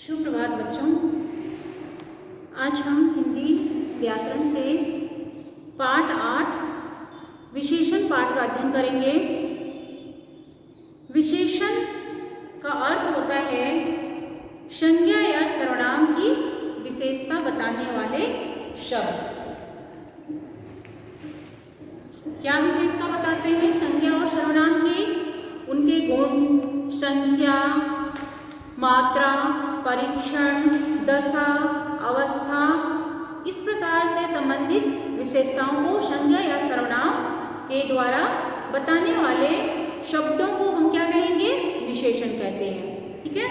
सुप्रभात बच्चों। आज हम हिंदी व्याकरण से पाठ 8 विशेषण पाठ का अध्ययन करेंगे। विशेषण का अर्थ होता है संज्ञा या सर्वनाम की विशेषता बताने वाले शब्द। क्या विशेषता बताते हैं संज्ञा और सर्वनाम की? उनके गुण, संख्या, मात्रा, परीक्षण, दशा, अवस्था, इस प्रकार से संबंधित विशेषताओं को संज्ञा या सर्वनाम के द्वारा बताने वाले शब्दों को हम क्या कहेंगे? विशेषण कहते हैं। ठीक है,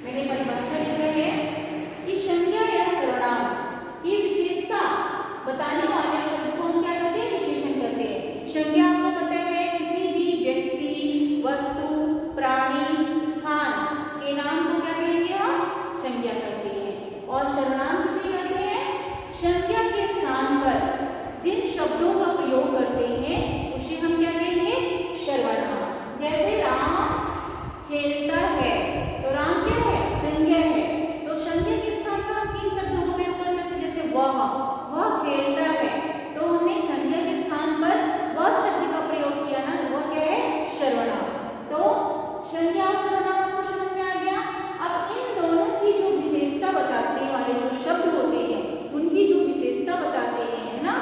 मैंने परिभाषा लिखा है कि संज्ञा या सर्वनाम की विशेषता बताने वाले शब्द को हम क्या कहते हैं? विशेषण कहते हैं। संज्ञा आपको पता है किसी भी व्यक्ति, वस्तु, प्राणी, स्थान के नाम को क्या कहेंगे? हम संज्ञा कहते हैं। और सर्वनाम किसे कहते हैं? संज्ञा के स्थान पर जिन शब्दों का प्रयोग करते हैं उसे हम क्या कहेंगे? सर्वनाम। जैसे राम खेलता है, तो राम क्या है? संज्ञा है। तो संज्ञा के स्थान पर हम किन शब्दों का प्रयोग कर सकते हैं? जैसे वह खेलता है, तो हमने संज्ञा के स्थान पर वह शब्द का प्रयोग किया ना, तो वह क्या है? सर्वनाम। तो संज्ञा और सर्वनाम आपको समझ में आ गया। अब इन दोनों की जो विशेषता बताने वाले जो शब्द होते हैं, उनकी जो विशेषता बताते हैं, है ना,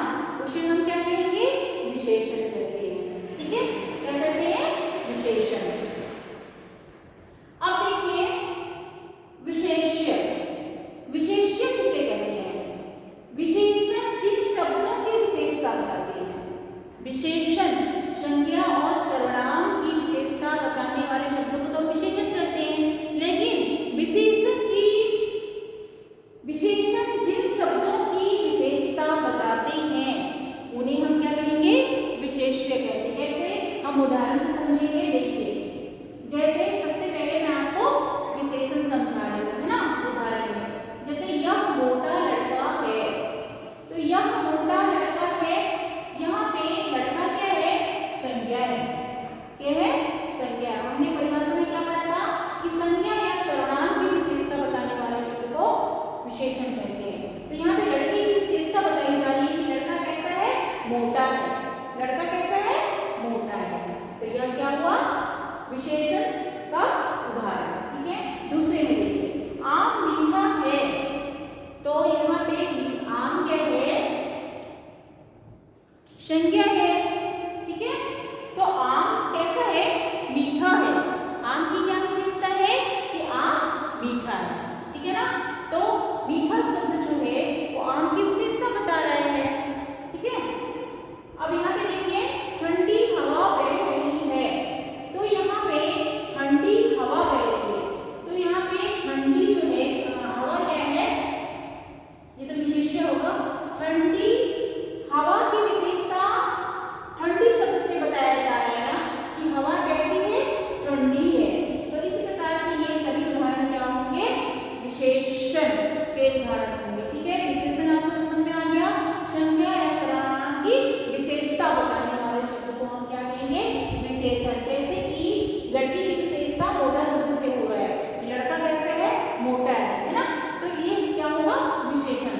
उसे हम क्या कहेंगे? विशेषण कहते हैं। ठीक है, क्या कहते हैं? विशेषण। अब देखिए विशेष्य। विशेष्य किसे कहते हैं? विशेषण जिन शब्दों की विशेषता बताते हैं। विशेषण संज्ञा और सर्वनाम की विशेषता बताने वाले शब्दों को तो विशेषण कहते हैं, लेकिन विशेषण जिन शब्दों की विशेषता बताते हैं उन्हें हम क्या कहेंगे? विशेष्य कहते हैं। कैसे? हम उदाहरण से समझेंगे। देखिए, जैसे सबसे पहले मैं आपको विशेषण समझा रही हूँ, है ना, उदाहरण में। जैसे यह मोटा लड़का है, तो यह मोटा लड़का है, यहाँ पे लड़का क्या है? संज्ञा है। क्या है? संज्ञा। हमने परिभाषा में क्या पढ़ा था कि संज्ञा या सर्वनाम की विशेषता बताने वाले शब्द को विशेषण कहते हैं। तो यहाँ पे लड़के की विशेषता बताई जा रही है कि लड़का कैसा है? मोटा है। लड़का कैसा है? मोटा है। तो यह क्या हुआ? विशेषण का उदाहरण। ठीक है, दूसरे में देखिए, आम मीठा है, तो यहाँ पे आम क्या है? संज्ञा है। ठीक है, तो आम कैसा है? मीठा है। आम की क्या विशेषता है? कि आम मीठा है। ठीक है ना, तो मीठा शब्द जो है वो आम की विशेषता बता रहा है। ठीक है, अब यहाँ पे देखिए, ठंडी हवा बह रही है, तो यहाँ पे ठंडी हवा बह रही है, तो यहाँ पे ठंडी जो है हवा क्या है? ये तो विशेष्य होगा। ठंडी हवा की विशेषता ठंडी शब्द से बताया जा रहा है ना, कि हवा कैसी है? ठंडी है। तो इस प्रकार से ये सभी उदाहरण क्या होंगे? विशेषण के उदाहरण होंगे। ठीक है, विशेषण आपको समझ में आ गया। संज्ञा या सर्वनाम की विशेषता बताने वाले शब्द को हम क्या कहेंगे? विशेषण। जैसे कि लड़की की विशेषता मोटा शब्द से हो रहा है कि लड़का कैसा है? मोटा है ना, तो ये क्या होगा? विशेषण।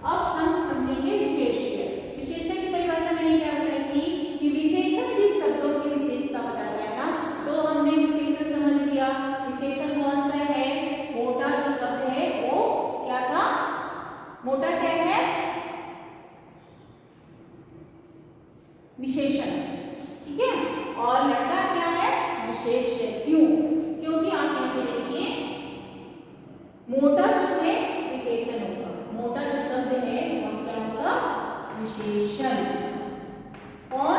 अब हम समझेंगे विशेष्य। विशेष्य की परिभाषा मैंने क्या बताई थी कि विशेषण जिन शब्दों की विशेषता बताता है ना, तो हमने विशेषण समझ लिया। विशेषण कौन सा है? मोटा जो शब्द है वो क्या था? मोटा क्या है? विशेषण। ठीक है, और लड़का क्या है? विशेष्य। क्यों? क्योंकि आप यहाँ पे देखिए, मोटा जो है विशेषण होगा, मोटा जो शब्द है वो क्या होगा? विशेषण। और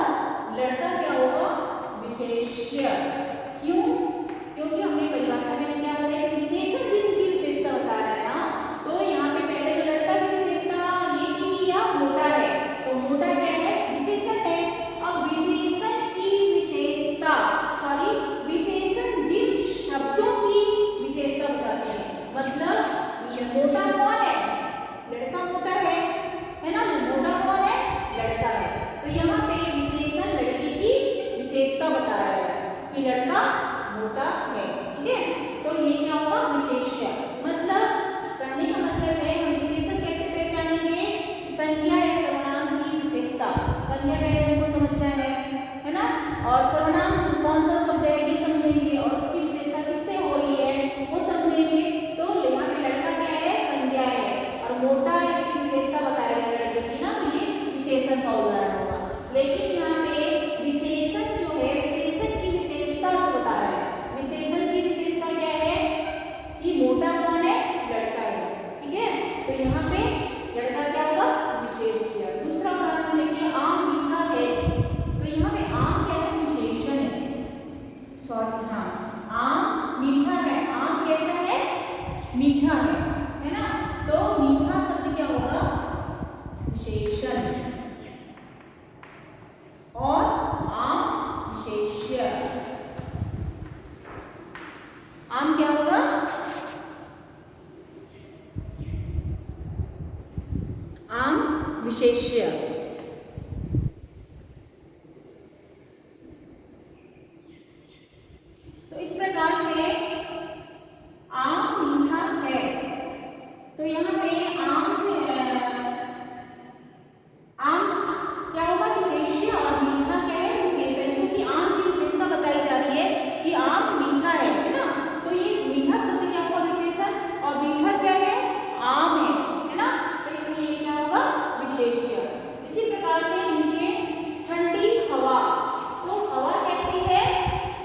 लड़का क्या होगा? विशेष्य। क्यों? क्योंकि हमने परिभाषा में क्या बताया कि विशेषण जिनकी विशेषता बता रहा है ना, तो यहाँ पे पहले तो लड़का की विशेषता ये थी कि यह मोटा है, तो मोटा क्या है? विशेषण है। अब विशेषण की विशेषता, विशेषण जिन शब्दों की विशेषता बताते हैं, मतलब मोटा कौन है? लड़का मोटा है ना, मोटा कौन है? लड़का है। तो यहाँ पे विशेषण लड़के की विशेषता बता रहा है कि लड़का मोटा है। ठीक है। तो ये क्या होगा, विशेष्य। मतलब कहने का मतलब है हम विशेषण कैसे पहचानेंगे, संज्ञा या सर्वनाम की विशेषता। संज्ञा पहले हमको समझना है ना, और सर्वनाम कौन सा शब्द है ये समझेंगे, और उसकी विशेषता किससे हो रही है वो समझेंगे। तो यहाँ पे लड़का क्या है, संज्ञा है, और मोटा इसकी विशेषता बताएगा लड़के की ना, तो ये विशेषण का उदाहरण होगा। लेकिन यहाँ पे विशेषण जो है, विशेषण की विशेषता जो बता रहा है, विशेषण की विशेषता क्या है कि मोटा कौन है, लड़का है। ठीक है, तो यहाँ पे लड़का क्या होगा, विशेष्य। दूसरा उदाहरण लेंगे, आम मीठा है। तो यहाँ पे आम क्या है, विशेषण है, सॉरी हाँ, आम मीठा है। आम कैसा है, मीठा है ना। तो मीठा शब्द क्या होगा, विशेषण, और आम विशेष्य। आम क्या होगा, आम विशेष्य। तो इस प्रकार से आम मीठा है। तो यहाँ पे आम क्या होगा, विशेष्य, और मीठा क्या है, विशेषण। क्योंकि आम की विशेषता बताई जा रही है कि आम मीठा है ना। तो ये मीठा शब्द क्या होगा, विशेषण, और मीठा क्या है, आम है ना। तो इसलिए क्या होगा, विशेष्य। इसी प्रकार से नीचे ठंडी हवा। तो हवा कैसी है,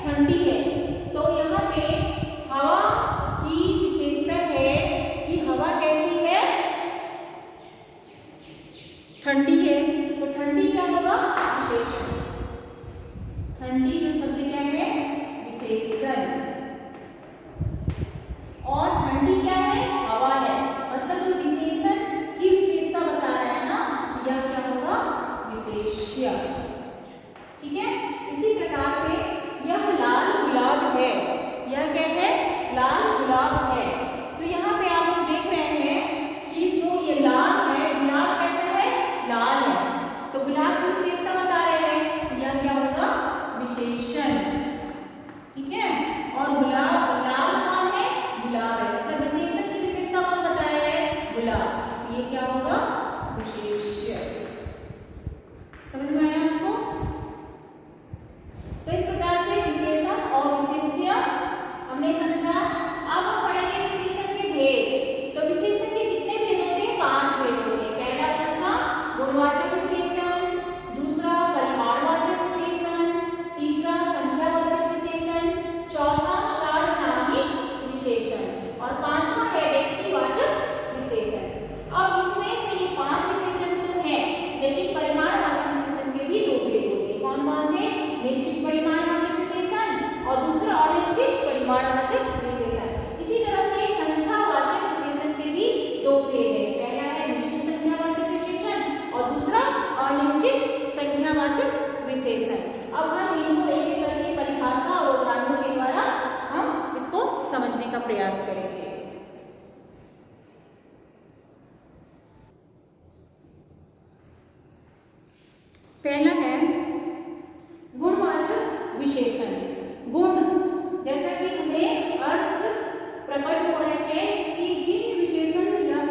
ठंडी है। तो यहाँ पे हवा की विशेषता है कि हवा कैसी है, ठंडी है। तो ठंडी क्या होगा, विशेषण। ठंडी जो शब्द क्या है, विशेषण, और ठंडी क्या है, हवा है। मतलब जो विशेषण की विशेषता बता रहा है ना, यह क्या होगा, विशेष्य। ठीक है, इसी प्रकार से यह लाल गुलाब है। यह क्या है, लाल गुलाब है। तो यहाँ पे आप लोग देख रहे हैं कि जो ये लाल है, गुलाब कैसा है, लाल है। तो गुलाब की विशेषता बता रहे हैं, तो यह क्या होगा, विशेषण। ठीक है, और गुलाब, लाल कौन है, गुलाब है। मतलब विशेषण की विशेषता कौन बता रहे हैं, गुलाब। ये क्या होगा, विशेष्य। समझ में आया आपको। तो इस प्रकार से विशेषण और विशेष्य हमने समझा। अब हम पढ़ेंगे विशेषण के भेद। तो विशेषण के कितने भेद होते हैं, 5 भेद होते हैं। पहला कौन सा, गुणवाचक विशेषण, दूसरा परिमाणवाचक विशेषण, तीसरा संख्यावाचक विशेषण, चौथा सार्वनामिक विशेषण, और पांचवा है व्यक्तिवाचक विशेषण। अब इसमें से ये 5 विशेषण तो हैं, लेकिन परिमाणवाचक विशेषण के भी 2 भेद होते हैं। कौन कौन से, निश्चित परिमाणवाचक विशेषण और दूसरा अनिश्चित परिमाणवाचक विशेषण। इसी तरह से संख्यावाचक विशेषण के भी 2 भेद हैं। पहला है निश्चित संख्यावाचक विशेषण और दूसरा अनिश्चित संख्यावाचक विशेषण। अब हम इनको एक एक करके परिभाषा और उदाहरणों के द्वारा हम इसको समझने का प्रयास करेंगे। पहला है गुणवाचक विशेषण। गुण, जैसा कि हमें अर्थ प्रकट हो रहे हैं कि जिन विशेषण या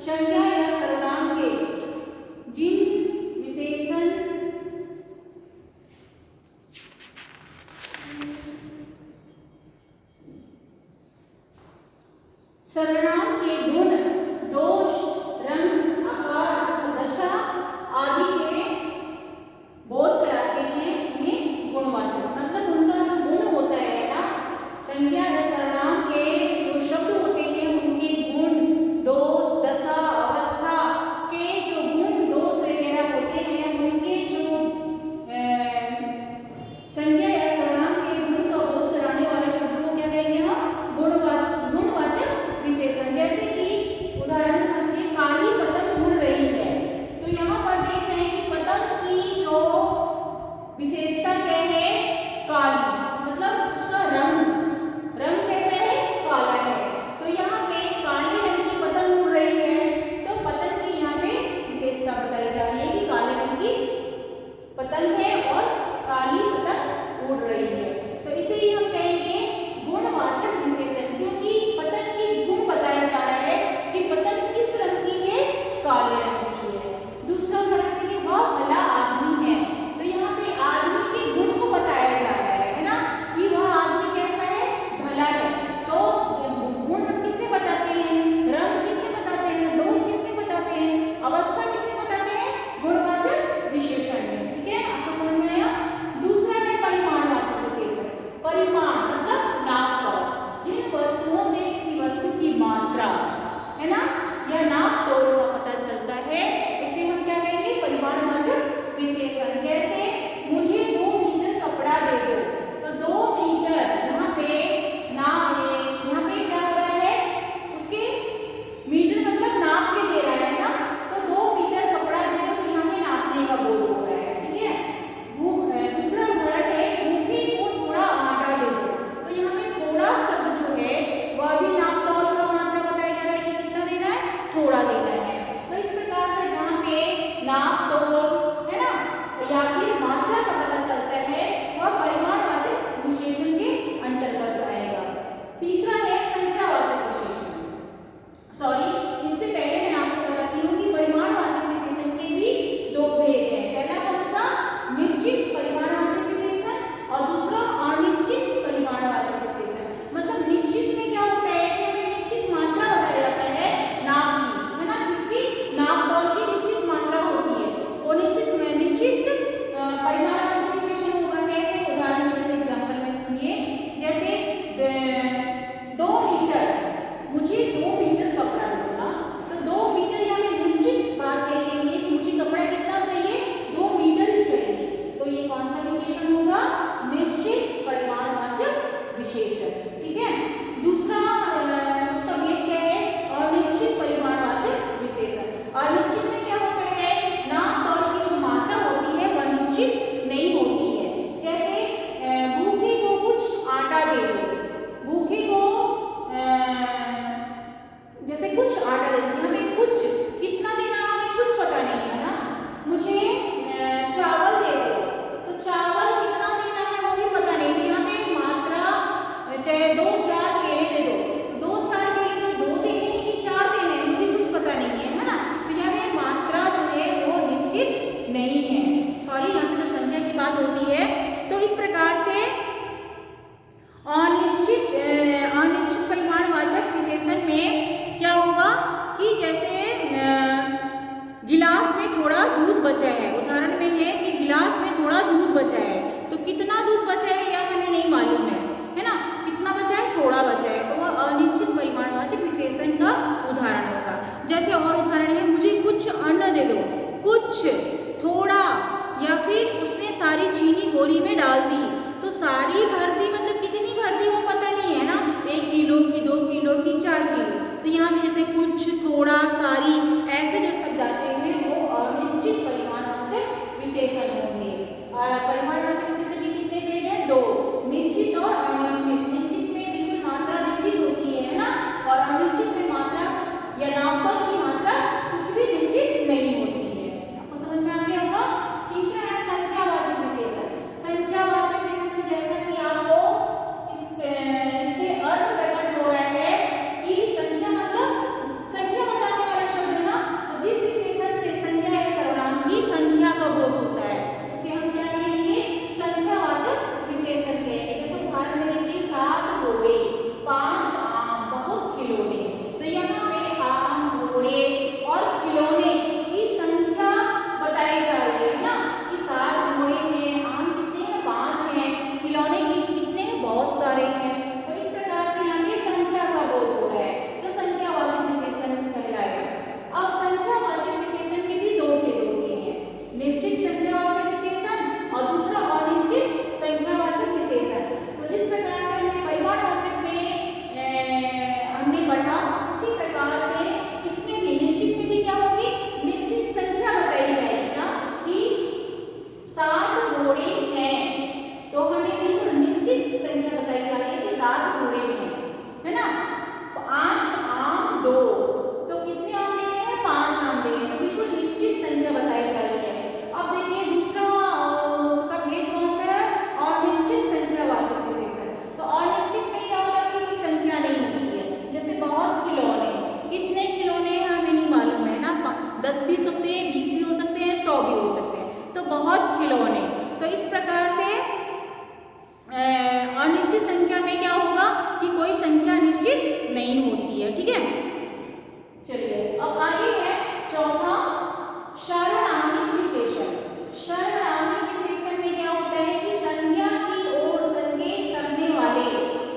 संज्ञा या सर्वनाम के, जिन विशेषण सर्वनाम के गुण, दोष, रंग, आकार, दशा आदि में बोध कराते हैं, उन्हें गुणवाचक। मतलब उनका जो गुण होता है ना, संज्ञा या सर्वनाम के जो शब्द होते हैं, उनके गुण, दोष, दशा, अवस्था के जो गुण, दोष वगैरह होते हैं, उनके जो संज्ञा या सर्वनाम के गुण का बोध कराने वाले शब्दों को क्या कहेंगे हम, गुणवाचक विशेषण। जैसे कि विशेषण। ठीक है, दूसरा उसका भेद क्या है, अनिश्चित परिमाणवाचक विशेषण। अनिश्चित में क्या होता है, नाम तौल की जो मात्रा होती है वह निश्चित नहीं होती है। जैसे भूखे को कुछ आटा दे दो, भूखे को जैसे कुछ आटा दे दो, हमें कुछ कितना देना हमें कुछ पता नहीं है ना। मुझे चावल दे दो, तो चावल कितना देना है वो भी पता नहीं, तो हमें मात्रा चाहे 2-4 केले दे दो, 2-4 केले तो 2 देने हैं कि 4 देने हैं मुझे कुछ पता नहीं है ना। तो यहाँ पे मात्रा जो है वो निश्चित नहीं है। सॉरी, यहाँ पे जो संख्या की बात होती है, तो इस प्रकार से अनिश्चित परिमाणवाचक विशेषण में क्या होगा कि जैसे गिलास में थोड़ा दूध बचा है, उदाहरण में है कि गिलास में थोड़ा दूध बचा है, तो कितना दूध बचा है यह हमें नहीं मालूम है ना, कितना बचा है, थोड़ा बचा है, तो वह अनिश्चित परिमाणवाचक विशेषण का उदाहरण होगा। जैसे और उदाहरण है, मुझे कुछ अन्न दे दो, कुछ, थोड़ा, या फिर उसने सारी चीनी बोरी में डाल दी, तो सारी भर दी मतलब कितनी भर दी वो पता नहीं है ना, 1 किलो की, 2 किलो की, 4 किलो। तो यहाँ पे जैसे कुछ, थोड़ा, सारी, ऐसे जो शब्द आते हैं वो अनिश्चित परिमाणवाचक विशेषण होंगे। परिमाणवाचक विशेषण के कितने भेद हैं, 2, निश्चित और अनिश्चित। निश्चित में बिल्कुल मात्रा निश्चित होती है ना, और अनिश्चित में मात्रा या नामतौल की मात्रा कुछ भी निश्चित नहीं होती है। आपको समझ में आ गया होगा। तीसरा है संख्यावाचक विशेषण। संख्यावाचक विशेषण जैसा कि आपको इससे अर्थ प्रकट हो रहा है कि संख्या मतलब संख्या बताने वाला शब्द है ना, तो जिस विशेषण से संज्ञा या सर्वनाम की संख्या का बोध होता है उसे हम क्या कहेंगे, संख्यावाचक विशेषण कहेंगे। जैसे उदाहरण में देखिए, 7 घोड़े, 5 आम, बहुत खिलौने। तो यहाँ पे आम, घोड़े और खिलौने की संख्या बताई जा रही है ना, कि 7 घोड़े हैं, आम कितने हैं, 5 हैं, खिलौने कितने हैं, बहुत सारे हैं। तो इस प्रकार से यहाँ पे संख्या का बोध हो रहा है, तो संख्यावाचक विशेषण कहलाएगा। अब संख्यावाचक विशेषण के भी 2 भेद होते हैं, निश्चित संख्यावाचक विशेषण और दूसरा अनिश्चित संख्यावाचक विशेषण। तो जिस प्रकार से हमने परिमाणवाचक में हमने पढ़ा, उसी प्रकार से इसमें भी निश्चित में भी क्या होगी, निश्चित संख्या बताई जाएगी ना, कि 7 घोड़े हैं, तो हमें बिल्कुल निश्चित संख्या बताई जा रही है कि 7 घोड़े हैं, है ना। 5 आम, 2, तो कितने आम देने हैं, 5 आम देने हैं, तो बिल्कुल निश्चित संख्या बताई जा रही है। अब देखिए दूसरा उसका भेद कौन सा है, अनिश्चित संख्यावाचक विशेषण। तो अनिश्चित में क्या होता है, इसकी कोई संख्या नहीं होती है। जैसे बहुत खिलौने, कितने खिलौने हैं हमें नहीं मालूम है ना, 10 भी हो सकते हैं, 20 भी हो सकते हैं, 100 भी हो सकते हैं, तो बहुत खिलौने। तो इस प्रकार से अनिश्चित संख्या में क्या होगा कि कोई संख्या निश्चित नहीं होती है। ठीक है, चलिए अब आगे है चौथा, सार्वनामिक विशेषण। सार्वनामिक विशेषण में क्या होता है कि संज्ञा की ओर संकेत करने वाले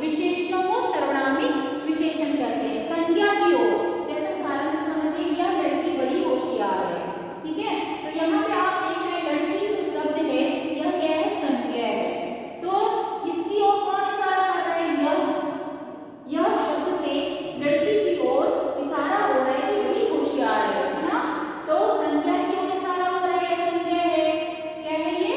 विशेषणों को सार्वनामिक विशेषण कहते हैं। संज्ञा की ओर, जैसे उदाहरण से समझिए, यह लड़की बड़ी होशियार है। ठीक है, तो यहाँ पे आप देख रहे हैं लड़की जो शब्द है यह क्या है, संज्ञा है, तो इसकी ओर कौन इशारा कर रहा है, यह शब्द से लड़की की ओर इशारा हो रहा है कि बड़ी होशियार है ना। तो संज्ञा की ओर इशारा हो रहा है, संज्ञा है, क्या है ये,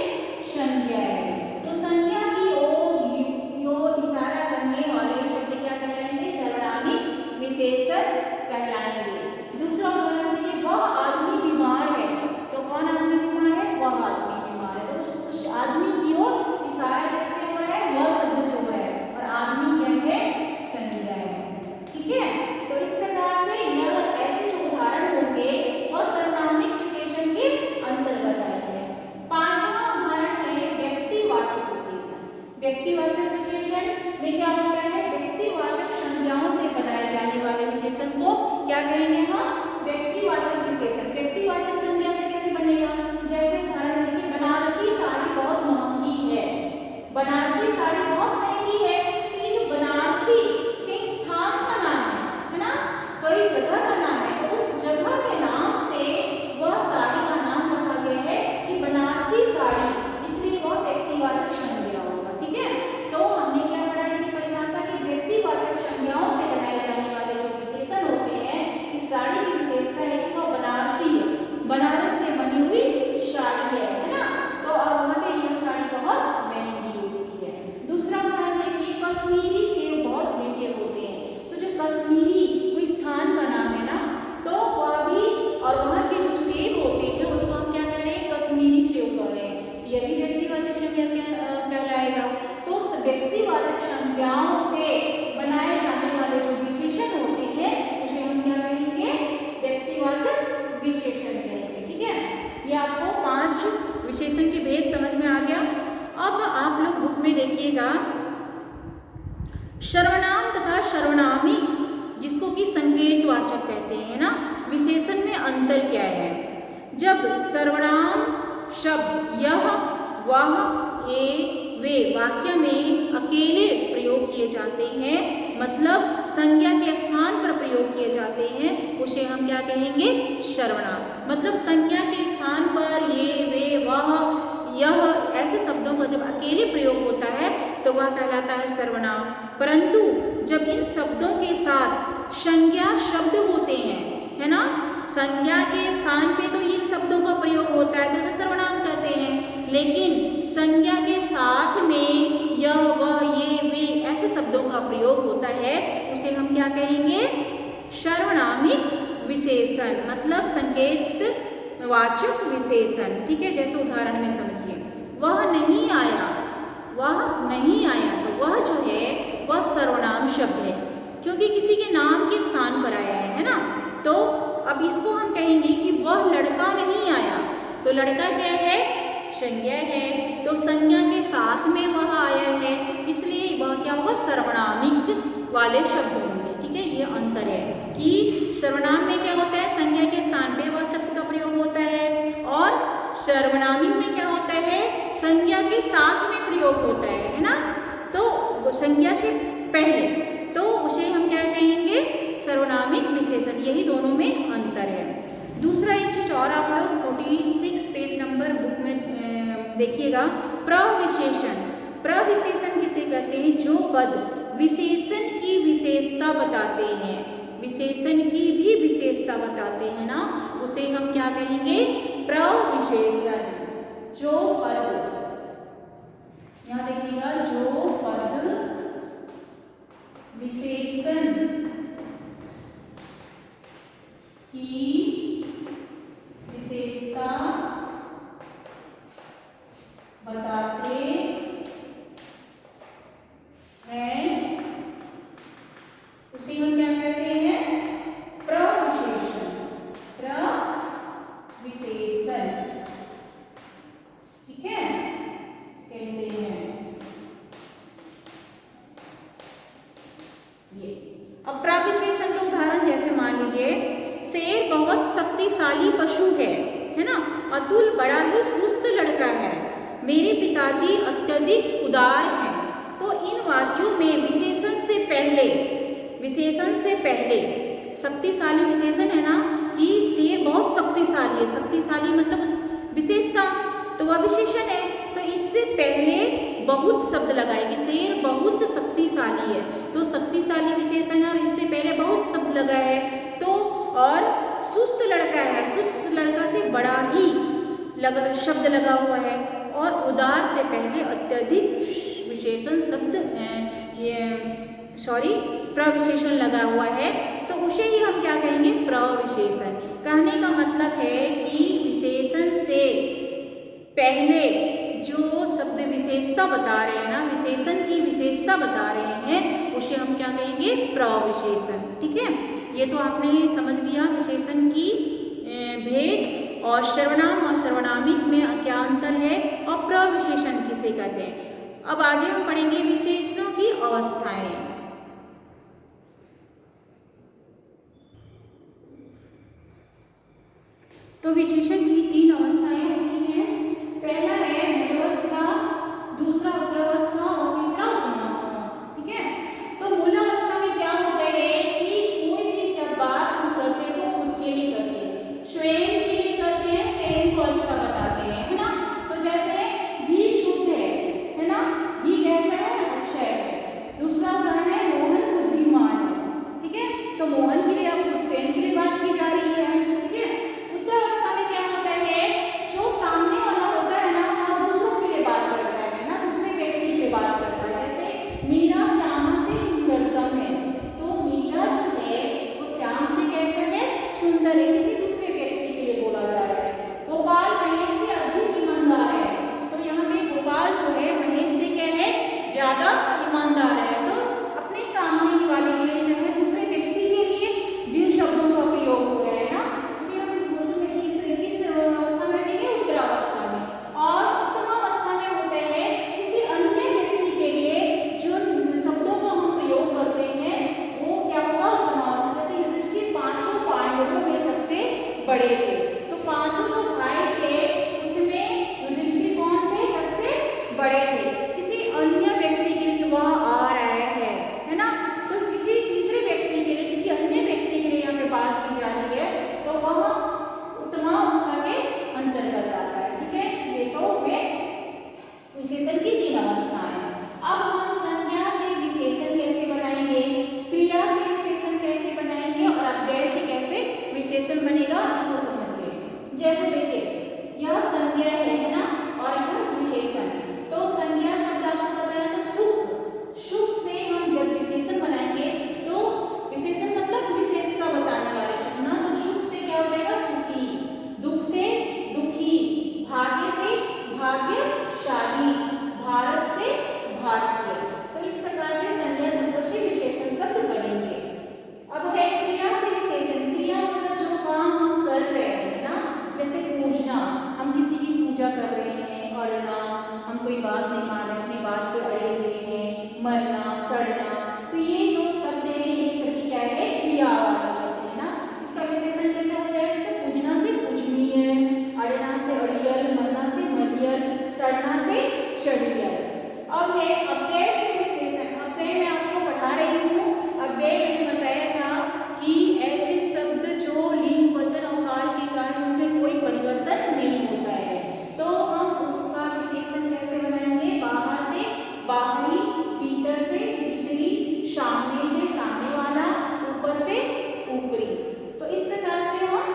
संज्ञा है। तो संज्ञा की ओर इशारा करने वाले शब्द क्या कहलाएंगे, सार्वनामिक विशेषण कहलाएंगे। दूसरा उदाहरण देखिए, वह आदमी बीमार है, तो कौन आदमी बीमार है, वह आदमी बीमार है, तो उस आदमी की ओर इशारा किससे हुआ है, वह शब्द से हुआ है, और आदमी क्या है, संज्ञा है। ठीक है, तो इस प्रकार से यह ऐसे जो उदाहरण होंगे वह सार्वनामिक विशेषण के अंतर्गत आएंगे। 5वां उदाहरण है व्यक्तिवाचक विशेषण। व्यक्तिवाचक विशेषण में क्या होता है, व्यक्तिवाचक संज्ञाओं से बनाए जाने वाले विशेषण को क्या कहेंगे हम, व्यक्तिवाचक विशेषण। व्यक्तिवाचक संज्ञा से कैसे बनेगा, जैसे उदाहरण देखिए, बनारसी साड़ी बहुत महंगी है, बनारसी साड़ी बहुत महंगी है, तो ये जो बनारसी कई स्थान का नाम है ना, कई जगह का नाम है, तो उस जगह के नाम से वह साड़ी का नाम रखा गया है कि बनारसी साड़ी, इसलिए वह व्यक्तिवाचक संज्ञा होगा। ठीक है, तो हमने क्या पढ़ा इसी संज्ञाओं से बनाए जाने वाले जो विशेषण होते हैं उसे हम क्या कहेंगे? व्यक्तिवाचक विशेषण कहेंगे। ठीक है, ये आपको 5 विशेषण के भेद समझ में आ गया। अब आप लोग बुक में देखिएगा सर्वनाम तथा सर्वनामिक, जिसको कि संकेतवाचक कहते हैं ना, विशेषण में अंतर क्या है? जब सर्वनाम शब्द यह, वह, ये, वे वाक्य में अकेले प्रयोग किए जाते हैं, मतलब संज्ञा के स्थान पर प्रयोग किए जाते हैं, उसे हम क्या कहेंगे? सर्वनाम। मतलब संज्ञा के स्थान पर ये, वे, वह, यह ऐसे शब्दों का जब अकेले प्रयोग होता है तो वह कहलाता है सर्वनाम। परंतु जब इन शब्दों के साथ संज्ञा शब्द होते हैं, है ना, संज्ञा के स्थान पे तो इन शब्दों का प्रयोग होता है तो उसे सर्वनाम कहते हैं, लेकिन संज्ञा के साथ में यह, वह, ये, वे ऐसे शब्दों का प्रयोग होता है उसे हम क्या कहेंगे? सर्वनामिक विशेषण, मतलब संकेत वाचक विशेषण। ठीक है, जैसे उदाहरण में समझिए, वह नहीं आया, वह नहीं आया, तो वह जो है वह सर्वनाम शब्द है क्योंकि किसी के नाम के स्थान पर आया है ना। तो अब इसको हम कहेंगे कि वह लड़का नहीं आया, तो लड़का क्या है? संज्ञा है, तो संज्ञा के साथ में वह आया है, इसलिए वह क्या होगा? सर्वनामिक वाले शब्द होंगे। ठीक है, ये अंतर है कि सर्वनाम में क्या होता है? संज्ञा के स्थान पे वह शब्द का प्रयोग होता है, और सर्वनामिक में क्या होता है? संज्ञा के साथ में प्रयोग होता है ना, तो वो संज्ञा से पहले, तो उसे हम क्या कहेंगे? सर्वनामिक विशेषण। यही दोनों में अंतर है। दूसरा एक चीज और आप लोग 46 पेज नंबर बुक में देखिएगा, प्रविशेषण। प्रविशेषण किसे कहते हैं? जो पद विशेषण की विशेषता बताते हैं, विशेषण की भी विशेषता बताते हैं ना, उसे हम क्या कहेंगे? प्रविशेषण। जो पद, यहाँ देखिएगा, जो पद विशेषण की विशेषता बताते हैं उसे हम क्या कहते हैं? प्रविशेषण। प्रविशेषण, ठीक है, कहते हैं ये। अब प्रविशेषण के उदाहरण जैसे मान लीजिए, शेर बहुत शक्तिशाली पशु है ना, अतुल बड़ा ही सुस्त लड़का है, मेरे पिताजी अत्यधिक उदार हैं। तो इन वाक्यों में विशेषण से पहले शक्तिशाली विशेषण है ना, कि शेर बहुत शक्तिशाली है, शक्तिशाली मतलब विशेषता, तो वह विशेषण है, तो इससे पहले बहुत शब्द लगाएंगे, शेर बहुत शक्तिशाली है, तो शक्तिशाली विशेषण है और इससे पहले बहुत शब्द लगा है, तो और सुस्त लड़का है, सुस्त लड़का से बड़ा ही शब्द लगा हुआ है, और उदार से पहले अत्यधिक विशेषण शब्द प्रविशेषण लगा हुआ है, तो उसे ही हम क्या कहेंगे? प्रविशेषण। कहने का मतलब है कि विशेषण से पहले जो शब्द विशेषता बता रहे हैं ना, विशेषण की विशेषता बता रहे हैं, उसे हम क्या कहेंगे? प्रविशेषण। ठीक है, ये तो आपने समझ लिया विशेषण की भेद, और सर्वनाम और सर्वनामिक में क्या अंतर है, और प्रविशेषण किसे कहते हैं। अब आगे हम पढ़ेंगे विशेषणों की अवस्थाएं। तो विशेषण की 3 अवस्थाएं होती हैं। पहला है मूलावस्था, दूसरा उत्तरावस्था और तीसरा उत्तमावस्था। ठीक है, तो मूलावस्था में क्या होता है कि कोई भी जब बात हम करते हैं तो खुद के लिए करते हैं, स्वयं के लिए करते हैं, स्वयं को अच्छा बताते हैं, है ना। तो जैसे घी शुद्ध है ना, घी कैसा है? अच्छा है। दूसरा उदाहरण है मोहन बुद्धिमान है। ठीक है, तो मोहन के लिए आप खुद स्वयं के लिए बात की जा रही है। ठीक है, उत्तरावस्था में क्या होता है, जो सामने वाला होता है ना, वह दूसरों के लिए बात करता है ना, दूसरे व्यक्ति के लिए बात करता है। जैसे मीरा श्यामा से सुंदरतम है, तो मीरा जो है वो श्याम से कैसे है? सुंदर है, किसी दूसरे व्यक्ति के लिए बोला जा रहा है। गोपाल महेश से अधिक ईमानदार है, तो यहाँ पे गोपाल जो है महेश से क्या है? ज्यादा ईमानदार है, तो मरना, सड़ना। तो ये जो शब्द है ये सभी क्या है, क्रिया वाला शब्द है ना। इसका विशेषण कैसे हो जाएगा, जैसे पूजना से पूजनीय, अड़ना से अड़ियल, मरना से मरियल, सड़ना से सड़ियल। अब है अव्यय से विशेषण। अव्यय मैं आपको पढ़ा रही हूँ। अव्यय मैंने बताया था कि ऐसे शब्द जो लिंग, वचन और काल के कारण उसमें कोई परिवर्तन नहीं होता है, तो हम उसका विशेषण कैसे बनाएंगे, बाहर से बाहरी, भीतर से भीतरी, सामने से सामने वाला, ऊपर से ऊपरी। तो इस प्रकार से हम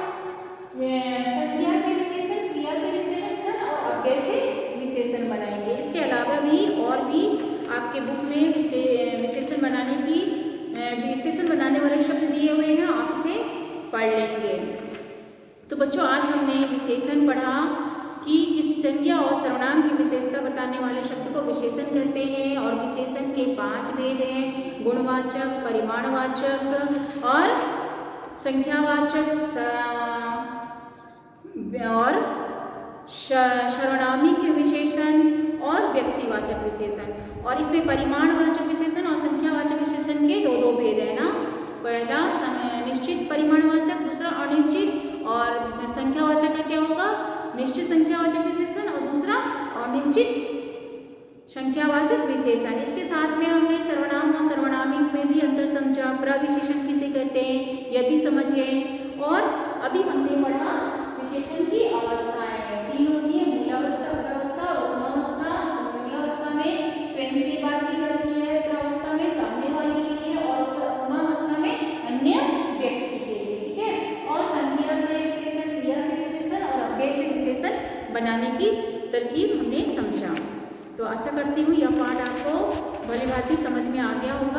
संज्ञा से विशेषण, क्रिया से विशेषण और अव्यय से विशेषण बनाएंगे। इसके अलावा भी और भी आपके बुक में विशेषण बनाने की विशेषण बनाने वाले शब्द दिए हुए हैं, आप इसे पढ़ लेंगे। तो बच्चों आज हमने विशेषण पढ़ा कि किस संज्ञा और सर्वनाम की विशेषता बताने वाले शब्द को विशेषण कहते हैं, और विशेषण के 5 भेद हैं, गुणवाचक, परिमाणवाचक और संख्यावाचक और सर्वनामिक विशेषण और व्यक्तिवाचक विशेषण। और इसमें परिमाणवाचक विशेषण और संख्यावाचक विशेषण के दो भेद है ना। पहला निश्चित परिमाणवाचक, दूसरा अनिश्चित, और संख्यावाचक का क्या होगा, निश्चित संख्यावाचक विशेषण और दूसरा अनिश्चित संख्यावाचक विशेषण। इसके साथ में हमने सर्वनाम और सर्वनामिक में भी अंतर समझा, प्रविशेषण किसे कहते हैं यह भी समझ गए। और अभी हमने पढ़ा विशेषण की अवस्थाएं, 3 होती है, मूलावस्था, उत्तरावस्था और उत्तमावस्था। मूलावस्था में स्वयं के लिए बात की जाती है, उत्तरावस्था में सामने वाले के लिए, और उत्तमावस्था में अन्य व्यक्ति के लिए, ठीक है। और संज्ञा से विशेषण, क्रिया से विशेषण और अव्यय से विशेषण बनाने की तरकीब हमने समझा। तो आशा करती हूँ यह पाठ आपको भली भांति समझ में आ गया होगा।